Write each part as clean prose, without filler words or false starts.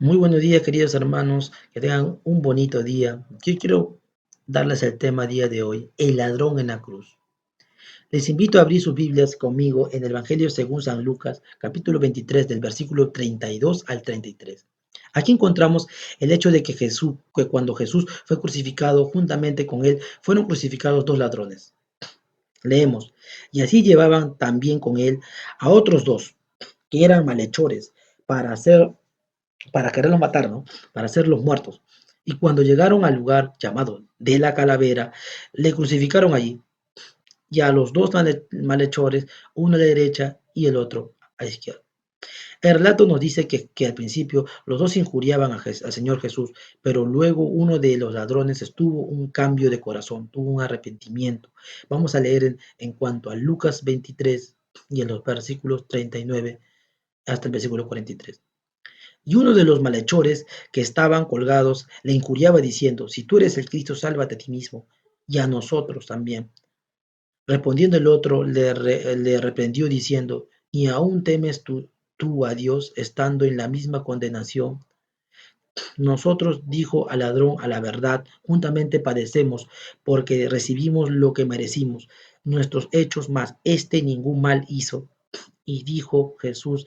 Muy buenos días, queridos hermanos, que tengan un bonito día. Yo quiero darles el tema día de hoy, el ladrón en la cruz. Les invito a abrir sus Biblias conmigo en el Evangelio según San Lucas, capítulo 23, del versículo 32 al 33. Aquí encontramos el hecho de que cuando Jesús fue crucificado, juntamente con él fueron crucificados dos ladrones. Leemos, y así llevaban también con él a otros dos, que eran malhechores, para hacer para quererlos matar, ¿no? Para hacerlos muertos. Y cuando llegaron al lugar llamado de la calavera, le crucificaron allí, y a los dos malhechores, uno a la derecha y el otro a la izquierda. El relato nos dice que al principio los dos injuriaban al Señor Jesús, pero luego uno de los ladrones tuvo un cambio de corazón, tuvo un arrepentimiento. Vamos a leer en cuanto a Lucas 23 y en los versículos 39 hasta el versículo 43. Y uno de los malhechores que estaban colgados le injuriaba diciendo, si tú eres el Cristo, sálvate a ti mismo y a nosotros también. Respondiendo el otro, le reprendió diciendo, ¿y aún temes tú a Dios estando en la misma condenación? Nosotros, dijo al ladrón, a la verdad, juntamente padecemos, porque recibimos lo que merecimos, nuestros hechos, mas este ningún mal hizo. Y dijo Jesús,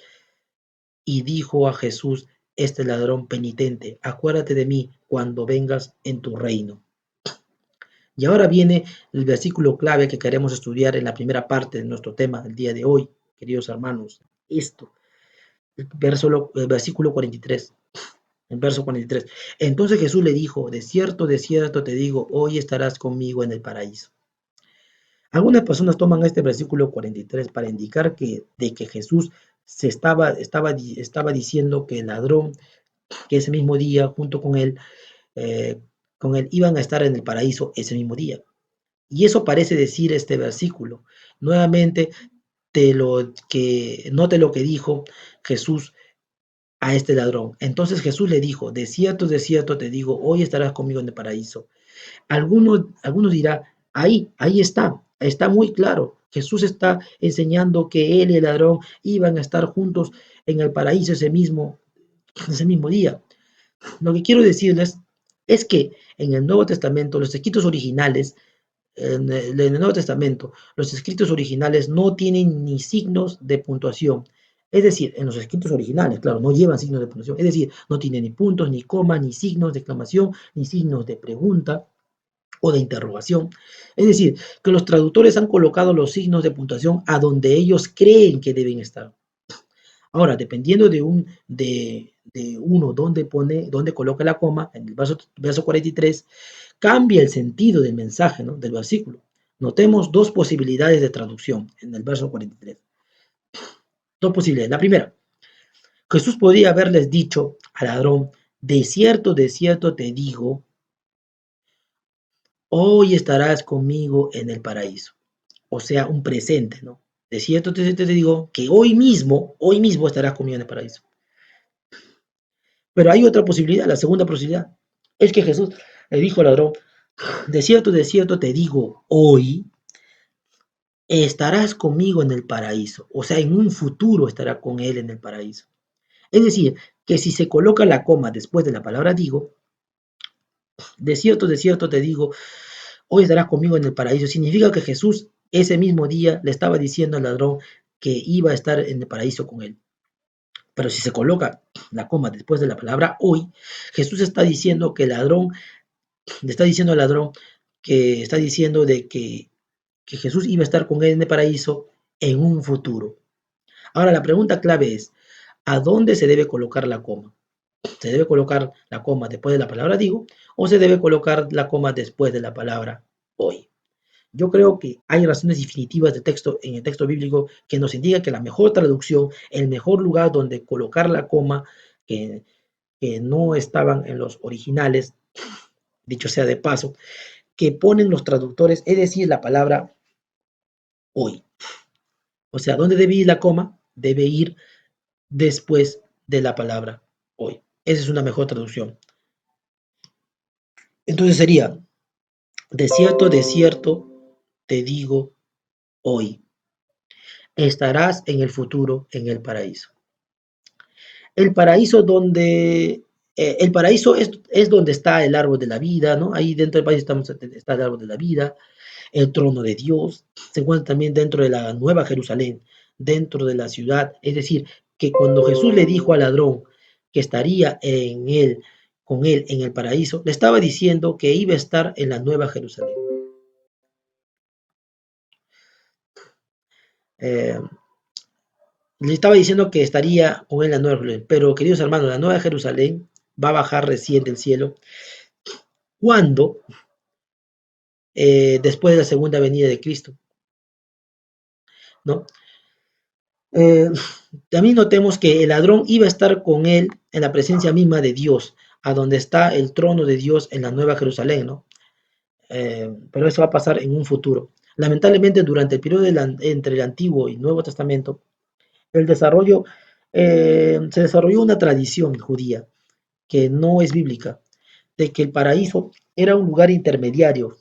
Y dijo a Jesús este ladrón penitente, acuérdate de mí cuando vengas en tu reino. Y ahora viene el versículo clave que queremos estudiar en la primera parte de nuestro tema del día de hoy, queridos hermanos. Esto, el versículo 43. El verso 43. Entonces Jesús le dijo, de cierto te digo, hoy estarás conmigo en el paraíso. Algunas personas toman este versículo 43 para indicar de que Jesús estaba diciendo que el ladrón que ese mismo día, junto eh, con él, iban a estar en el paraíso ese mismo día. Y eso parece decir este versículo. Nuevamente, note lo que dijo Jesús a este ladrón. Entonces Jesús le dijo, de cierto te digo, hoy estarás conmigo en el paraíso. Algunos dirán, ahí está muy claro. Jesús está enseñando que él y el ladrón iban a estar juntos en el paraíso ese mismo día. Lo que quiero decirles es que en el Nuevo Testamento, los escritos originales, en el Nuevo Testamento, los escritos originales no tienen ni signos de puntuación. Es decir, en los escritos originales, claro, no llevan signos de puntuación. Es decir, no tienen ni puntos, ni comas, ni signos de exclamación, ni signos de pregunta o de interrogación. Es decir, que los traductores han colocado los signos de puntuación a donde ellos creen que deben estar. Ahora, dependiendo de uno dónde coloca la coma, en el verso 43, cambia el sentido del mensaje, ¿no? Del versículo. Notemos dos posibilidades de traducción en el verso 43. Dos posibilidades. La primera, Jesús podría haberles dicho al ladrón, de cierto te digo, hoy estarás conmigo en el paraíso. O sea, un presente, ¿no? De cierto te digo que hoy mismo estarás conmigo en el paraíso. Pero hay otra posibilidad, la segunda posibilidad, es que Jesús le dijo al ladrón, de cierto te digo, hoy estarás conmigo en el paraíso. O sea, en un futuro estará con él en el paraíso. Es decir, que si se coloca la coma después de la palabra digo, de cierto te digo, hoy estarás conmigo en el paraíso, significa que Jesús ese mismo día le estaba diciendo al ladrón que iba a estar en el paraíso con él. Pero si se coloca la coma después de la palabra hoy, Jesús está diciendo que el ladrón le está diciendo al ladrón que está diciendo que Jesús iba a estar con él en el paraíso en un futuro. Ahora la pregunta clave es, ¿a dónde se debe colocar la coma? ¿Se debe colocar la coma después de la palabra digo o se debe colocar la coma después de la palabra hoy? Yo creo que hay razones definitivas en el texto bíblico que nos indican que la mejor traducción, el mejor lugar donde colocar la coma, que, que no estaban en los originales, dicho sea de paso, que ponen los traductores, es decir, la palabra hoy. O sea, ¿dónde debe ir la coma? Debe ir después de la palabra hoy. Esa es una mejor traducción. Entonces sería, de cierto, te digo hoy, estarás en el futuro en el paraíso. El paraíso donde El paraíso es donde está el árbol de la vida, ¿no? Ahí dentro del paraíso está el árbol de la vida, el trono de Dios, se encuentra también dentro de la Nueva Jerusalén, dentro de la ciudad. Es decir, que cuando Jesús le dijo al ladrón que estaría con él en el paraíso, le estaba diciendo que iba a estar en la Nueva Jerusalén. Eh, Le estaba diciendo que estaría con él en la Nueva Jerusalén, pero queridos hermanos, la Nueva Jerusalén va a bajar recién del cielo cuando después de la segunda venida de Cristo, ¿no? Eh, También notemos que el ladrón iba a estar con él en la presencia misma de Dios, a donde está el trono de Dios en la Nueva Jerusalén, ¿no? Pero eso va a pasar en un futuro. Lamentablemente, durante el periodo entre el Antiguo y Nuevo Testamento, el desarrollo, se desarrolló una tradición judía que no es bíblica, de que el paraíso era un lugar intermediario,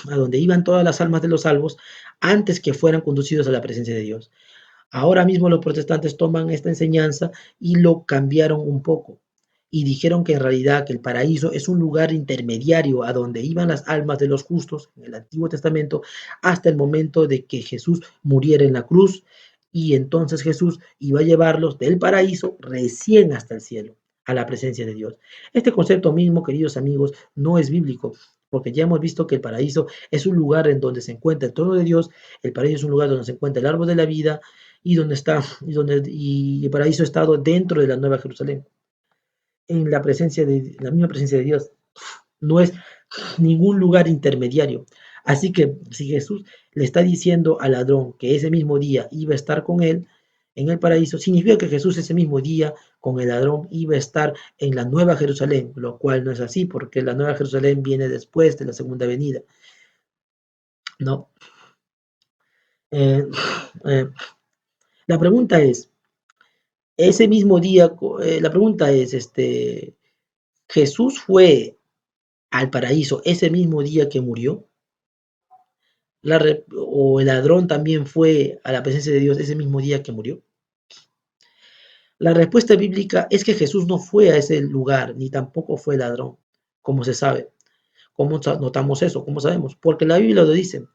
a donde iban todas las almas de los salvos antes que fueran conducidos a la presencia de Dios. Ahora mismo los protestantes toman esta enseñanza y lo cambiaron un poco y dijeron que en realidad que el paraíso es un lugar intermediario a donde iban las almas de los justos en el Antiguo Testamento hasta el momento de que Jesús muriera en la cruz y entonces Jesús iba a llevarlos del paraíso recién hasta el cielo, a la presencia de Dios. Este concepto mismo, queridos amigos, no es bíblico, porque ya hemos visto que el paraíso es un lugar en donde se encuentra el trono de Dios, el paraíso es un lugar donde se encuentra el árbol de la vida, y el paraíso ha estado dentro de la Nueva Jerusalén, en la misma presencia de Dios. No es ningún lugar intermediario. Así que si Jesús le está diciendo al ladrón que ese mismo día iba a estar con él en el paraíso, significa que Jesús ese mismo día con el ladrón iba a estar en la Nueva Jerusalén, lo cual no es así, porque la Nueva Jerusalén viene después de la segunda venida. No. Eh, eh, la pregunta es, ese mismo día, la pregunta es, ¿Jesús fue al paraíso ese mismo día que murió? ¿O el ladrón también fue a la presencia de Dios ese mismo día que murió? La respuesta bíblica es que Jesús no fue a ese lugar, ni tampoco fue el ladrón, como se sabe. ¿Cómo notamos eso? ¿Cómo sabemos? Porque la Biblia lo dice.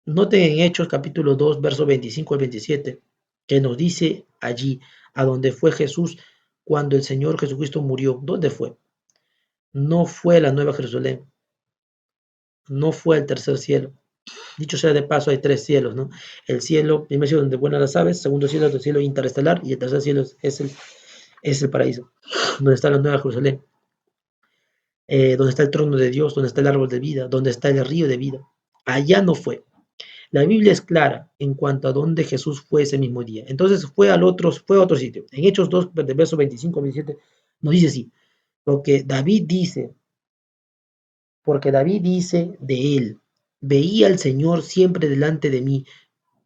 Noten en Hechos capítulo 2, versos 25 al 27, que nos dice allí, a donde fue Jesús cuando el Señor Jesucristo murió. ¿Dónde fue? No fue a la Nueva Jerusalén, no fue al tercer cielo. Dicho sea de paso, hay tres cielos, ¿no? El cielo, primer cielo donde vuelan las aves, segundo cielo es el cielo interestelar y el tercer cielo es el paraíso, donde está la Nueva Jerusalén, donde está el trono de Dios, donde está el árbol de vida, donde está el río de vida. Allá no fue. La Biblia es clara en cuanto a dónde Jesús fue ese mismo día. Entonces fue a otro sitio. En Hechos 2, del verso 25 al 27, nos dice así, porque David dice, porque David dice de él, veía al Señor siempre delante de mí,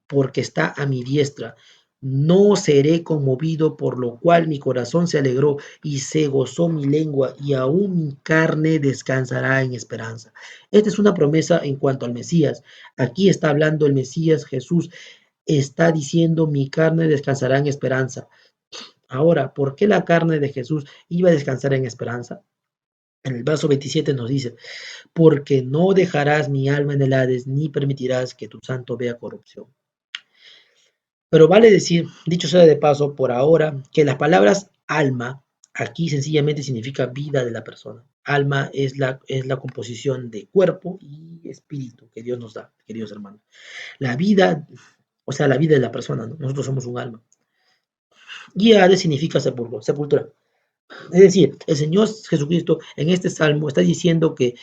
porque está a mi diestra. No seré conmovido, por lo cual mi corazón se alegró y se gozó mi lengua, y aún mi carne descansará en esperanza. Esta es una promesa en cuanto al Mesías. Aquí está hablando el Mesías Jesús, está diciendo mi carne descansará en esperanza. Ahora, ¿por qué la carne de Jesús iba a descansar en esperanza? En el verso 27 nos dice, porque no dejarás mi alma en el Hades, ni permitirás que tu santo vea corrupción. Pero vale decir, dicho sea de paso, por ahora, que las palabras alma aquí sencillamente significa vida de la persona. Alma es la composición de cuerpo y espíritu que Dios nos da, queridos hermanos. La vida, o sea, la vida de la persona, ¿no? Nosotros somos un alma. Y Hades significa sepultura. Es decir, el Señor Jesucristo en este salmo está diciendo que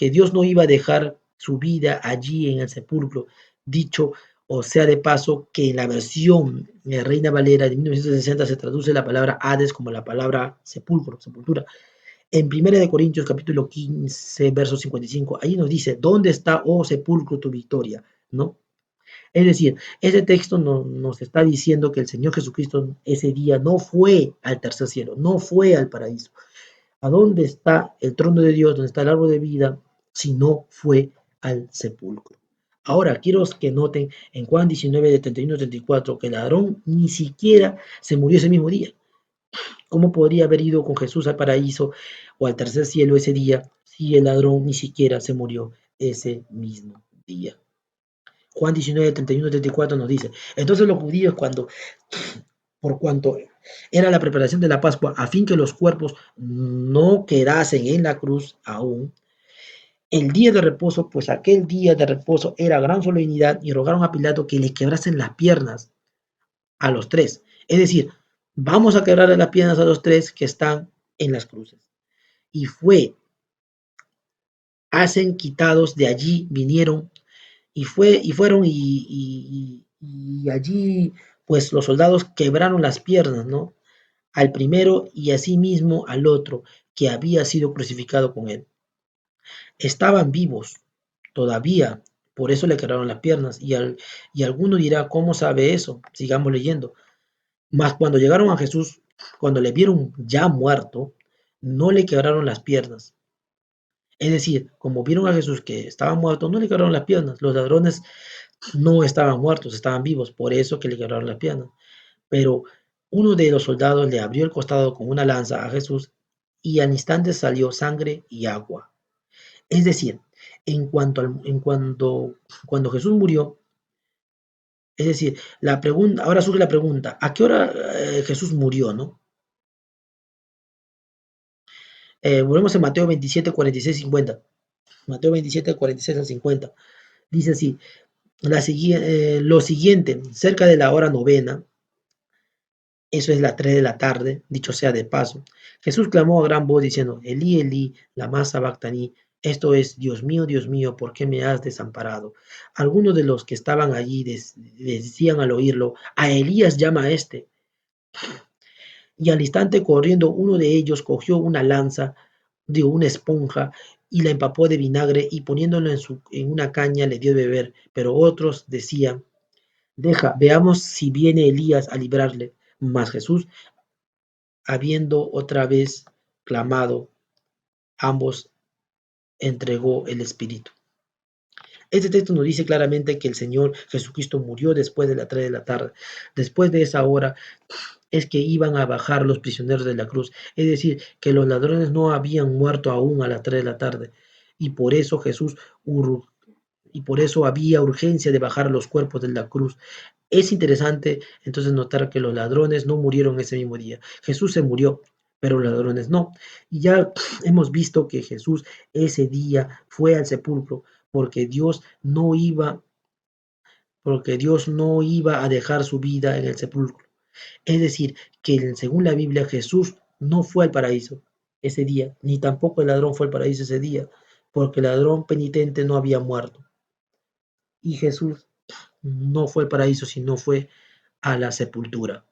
Dios no iba a dejar su vida allí en el sepulcro. Dicho o sea de paso, que en la versión Reina Valera de 1960 se traduce la palabra Hades como la palabra sepulcro, sepultura. En 1 Corintios capítulo 15, verso 55, ahí nos dice, ¿dónde está, oh sepulcro, tu victoria? ¿No? Es decir, ese texto nos está diciendo que el Señor Jesucristo ese día no fue al tercer cielo, no fue al paraíso. ¿A dónde está el trono de Dios, donde está el árbol de vida, si no fue al sepulcro? Ahora, quiero que noten en Juan 19, de 31 a 34, que el ladrón ni siquiera se murió ese mismo día. ¿Cómo podría haber ido con Jesús al paraíso o al tercer cielo ese día si el ladrón ni siquiera se murió ese mismo día? Juan 19, 31, 34 nos dice, entonces los judíos por cuanto era la preparación de la Pascua, a fin que los cuerpos no quedasen en la cruz aún, el día de reposo, pues aquel día de reposo era gran solemnidad y rogaron a Pilato que le quebrasen las piernas a los tres. Es decir, vamos a quebrarle las piernas a los tres que están en las cruces. Y hacen quitados de allí, vinieron y fueron y allí pues los soldados quebraron las piernas, ¿no? Al primero y asimismo al otro que había sido crucificado con él. Estaban vivos todavía, por eso le quebraron las piernas. Y alguno dirá, ¿cómo sabe eso? Sigamos leyendo. Mas cuando llegaron a Jesús, cuando le vieron ya muerto, no le quebraron las piernas. Es decir, como vieron a Jesús que estaba muerto, no le quebraron las piernas. Los ladrones no estaban muertos, estaban vivos, por eso que le quebraron las piernas. Pero uno de los soldados le abrió el costado con una lanza a Jesús y al instante salió sangre y agua. Es decir, cuando Jesús murió, es decir, la pregunta, ahora surge la pregunta, ¿a qué hora Jesús murió, no? Volvemos en Mateo 27, 46, 50. Mateo 27, 46 al 50. Dice así, lo siguiente, cerca de la hora novena, eso es las 3 de la tarde, dicho sea de paso. Jesús clamó a gran voz diciendo, Elí, Elí, lama sabactani, esto es, Dios mío, ¿por qué me has desamparado? Algunos de los que estaban allí decían al oírlo, a Elías llama a este. Y al instante corriendo uno de ellos cogió una lanza, digo, una esponja, y la empapó de vinagre y poniéndolo en una caña le dio de beber. Pero otros decían, deja, veamos si viene Elías a librarle. Mas Jesús, habiendo otra vez clamado, ambos entregó el Espíritu. Este texto nos dice claramente que el Señor Jesucristo murió después de las 3 de la tarde. Después de esa hora es que iban a bajar los prisioneros de la cruz. Es decir, que los ladrones no habían muerto aún a las 3 de la tarde. Y por eso y por eso había urgencia de bajar los cuerpos de la cruz. Es interesante entonces notar que los ladrones no murieron ese mismo día. Jesús se murió, pero los ladrones no. Y ya hemos visto que Jesús ese día fue al sepulcro porque Dios no iba a dejar su vida en el sepulcro. Es decir, que según la Biblia Jesús no fue al paraíso ese día, ni tampoco el ladrón fue al paraíso ese día, porque el ladrón penitente no había muerto. Y Jesús no fue al paraíso, sino fue a la sepultura.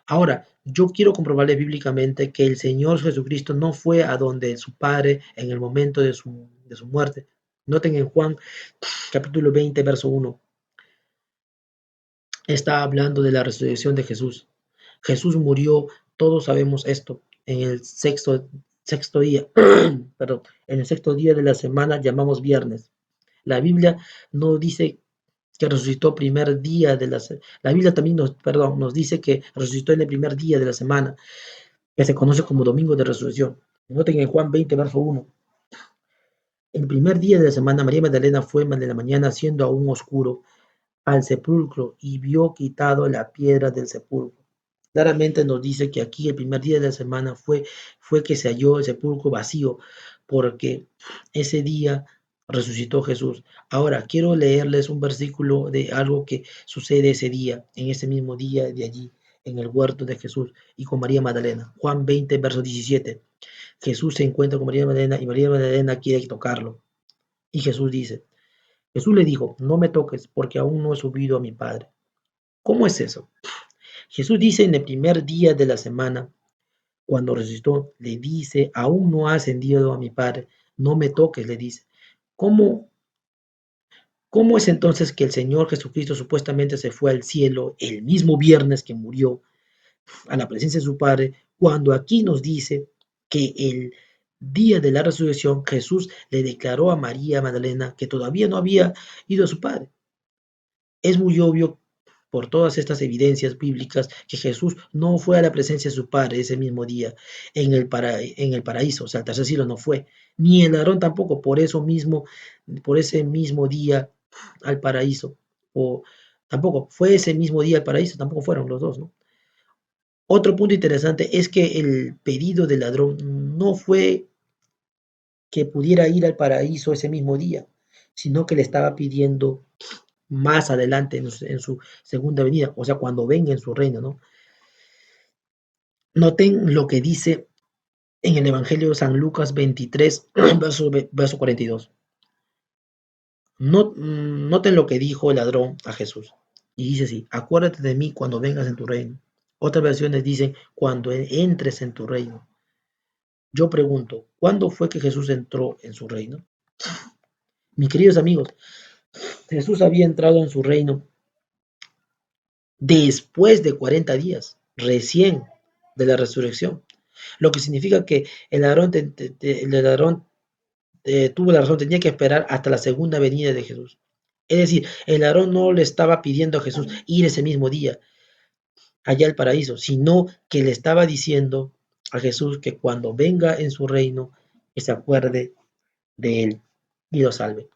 Ahora, yo quiero comprobarle bíblicamente que el Señor Jesucristo no fue a donde su Padre en el momento de su muerte. Noten en Juan capítulo 20, verso 1, está hablando de la resurrección de Jesús. Jesús murió, todos sabemos esto, en el sexto día, perdón, en el sexto día de la semana llamamos viernes. La Biblia no dice que resucitó primer día de la Biblia también nos dice que resucitó en el primer día de la semana, que se conoce como domingo de resurrección. Noten en Juan 20, verso 1. El primer día de la semana, María Magdalena fue de la mañana, siendo aún oscuro, al sepulcro y vio quitado la piedra del sepulcro. Claramente nos dice que aquí el primer día de la semana fue que se halló el sepulcro vacío, porque ese día resucitó Jesús. Ahora, quiero leerles un versículo de algo que sucede ese día, en ese mismo día de allí, en el huerto de Jesús y con María Magdalena. Juan 20, verso 17. Jesús se encuentra con María Magdalena y María Magdalena quiere tocarlo. Y Jesús le dijo, no me toques porque aún no he subido a mi Padre. ¿Cómo es eso? Jesús dice en el primer día de la semana, cuando resucitó, le dice, aún no ha ascendido a mi Padre, no me toques, le dice. ¿Cómo, cómo es entonces que el Señor Jesucristo supuestamente se fue al cielo el mismo viernes que murió a la presencia de su Padre, cuando aquí nos dice que el día de la resurrección Jesús le declaró a María Magdalena que todavía no había ido a su Padre? Es muy obvio por todas estas evidencias bíblicas que Jesús no fue a la presencia de su Padre ese mismo día en el paraíso, o sea, al tercer cielo no fue, ni el ladrón tampoco, por ese mismo día al paraíso, o tampoco fue ese mismo día al paraíso, tampoco fueron los dos, ¿no? Otro punto interesante es que el pedido del ladrón no fue que pudiera ir al paraíso ese mismo día, sino que le estaba pidiendo más adelante en su segunda venida, o sea, cuando venga en su reino, ¿no? Noten lo que dice en el Evangelio de San Lucas 23, verso 42. Noten lo que dijo el ladrón a Jesús. Y dice así, acuérdate de mí cuando vengas en tu reino. Otras versiones dicen, cuando entres en tu reino. Yo pregunto, ¿cuándo fue que Jesús entró en su reino? Mis queridos amigos, Jesús había entrado en su reino después de 40 días, recién de la resurrección. Lo que significa que el ladrón tuvo la razón, tenía que esperar hasta la segunda venida de Jesús. Es decir, el ladrón no le estaba pidiendo a Jesús ir ese mismo día allá al paraíso, sino que le estaba diciendo a Jesús que cuando venga en su reino, que se acuerde de él y lo salve.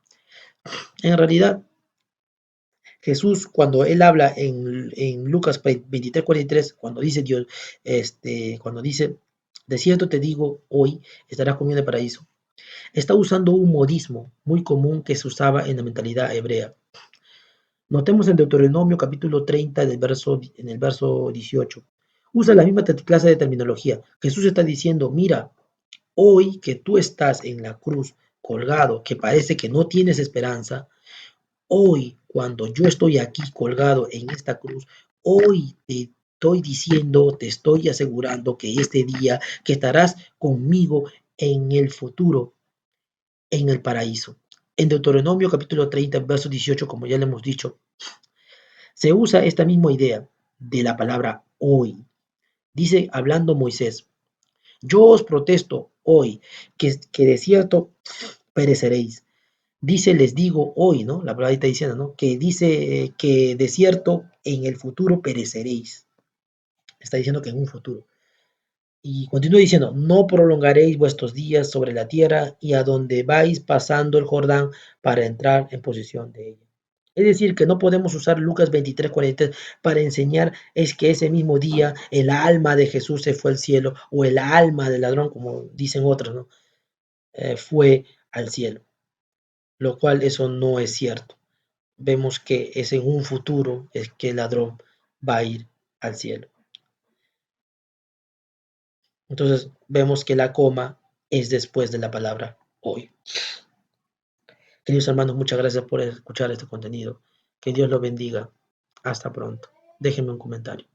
En realidad, Jesús, cuando él habla en Lucas 23:43, cuando dice Dios, cuando dice, de cierto te digo, hoy estarás comiendo el paraíso, está usando un modismo muy común que se usaba en la mentalidad hebrea. Notemos en Deuteronomio capítulo 30, en el verso 18. Usa la misma clase de terminología. Jesús está diciendo, mira, hoy que tú estás en la cruz colgado, que parece que no tienes esperanza, hoy cuando yo estoy aquí colgado en esta cruz, hoy te estoy diciendo, te estoy asegurando que este día que estarás conmigo en el futuro, en el paraíso. En Deuteronomio capítulo 30, verso 18, como ya le hemos dicho, se usa esta misma idea de la palabra hoy. Dice hablando Moisés, yo os protesto hoy que de cierto pereceréis. Dice, les digo hoy, ¿no? La palabra está diciendo, ¿no? Que dice que de cierto en el futuro pereceréis. Está diciendo que en un futuro. Y continúa diciendo, no prolongaréis vuestros días sobre la tierra y a donde vais pasando el Jordán para entrar en posesión de ella. Es decir, que no podemos usar Lucas 23:43 para enseñar es que ese mismo día el alma de Jesús se fue al cielo o el alma del ladrón, como dicen otros, ¿no? Fue al cielo, lo cual eso no es cierto. Vemos que es en un futuro es que el ladrón va a ir al cielo. Entonces vemos que la coma es después de la palabra hoy. Queridos hermanos, muchas gracias por escuchar este contenido. Que Dios los bendiga. Hasta pronto. Déjenme un comentario.